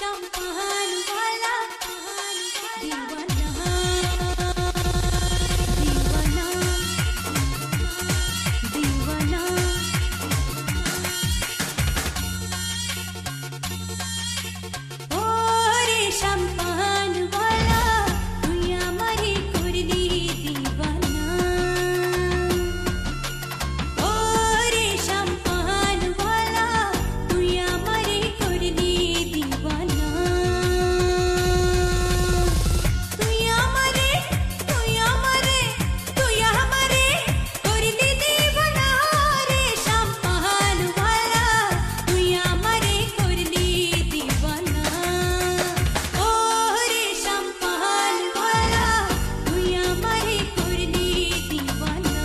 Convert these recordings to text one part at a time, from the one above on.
शम्पान वाला दीवाना दीवाना दीवाना ओ रे शम्पान वाला तुई आमारे करली दीवाना ओ रे शम्पान वाला तुई आमारे करली दीवाना तुई आमारे करली दीवाना रे शम्पान वाला तुई आमारे करली दीवाना ओ रे शम्पान वाला तुई आमारे करली दीवाना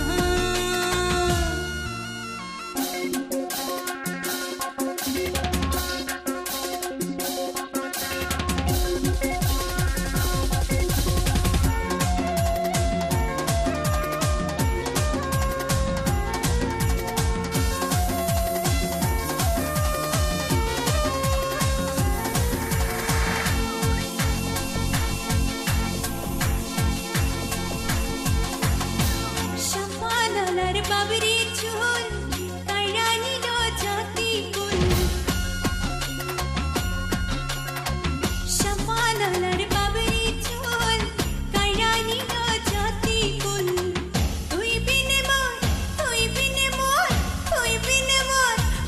शम्पानालार बाबरी चुल काळ्यानिलो जाती कुल शम्पानालार बाबरी चुल काळ्यानिलो जाती कुल तुई बिने मोर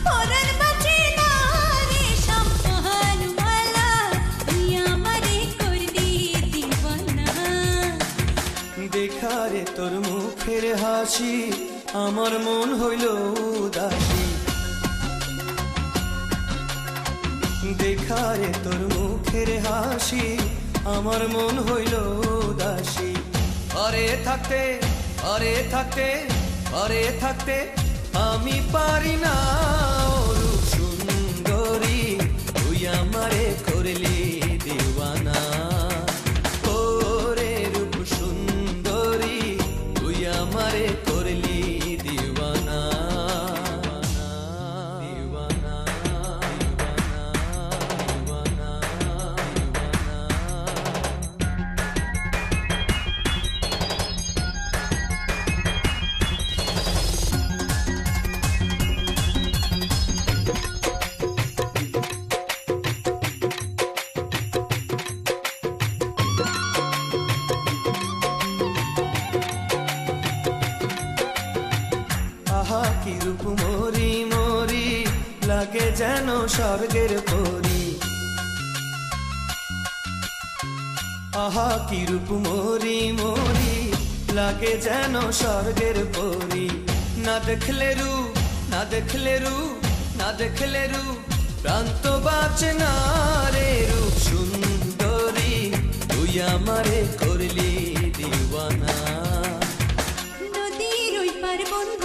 परान बाचे ना रे शम्पान वाला तुई आमारे करली दीवाना দেখা রে তোর মুখের হাসি আমার মন হইল উদাসী দেখা রে তোর মুখের হাসি আমার মন হইল উদাসী ঘরে থাকতে আমি পারি না ও রূপ সুন্দরী তুই আমারে করলি দিওয়ানা ও রে রূপ সুন্দরী তুই আমারে করলি দিওয়ানা দিওয়ানা দিওয়ানা আহা কি রূপ মোরি মোরি লাগে যেন স্বর্গের পরি আহা কি রূপ মোরি মোরি লাগে যেন স্বর্গের পরি না দেখলে রূপ প্রাণ তো বাঁচে না রে রূপ সুন্দরী তুই আমারে করলি দিওয়ানা নদীর ওই পার বন্ধু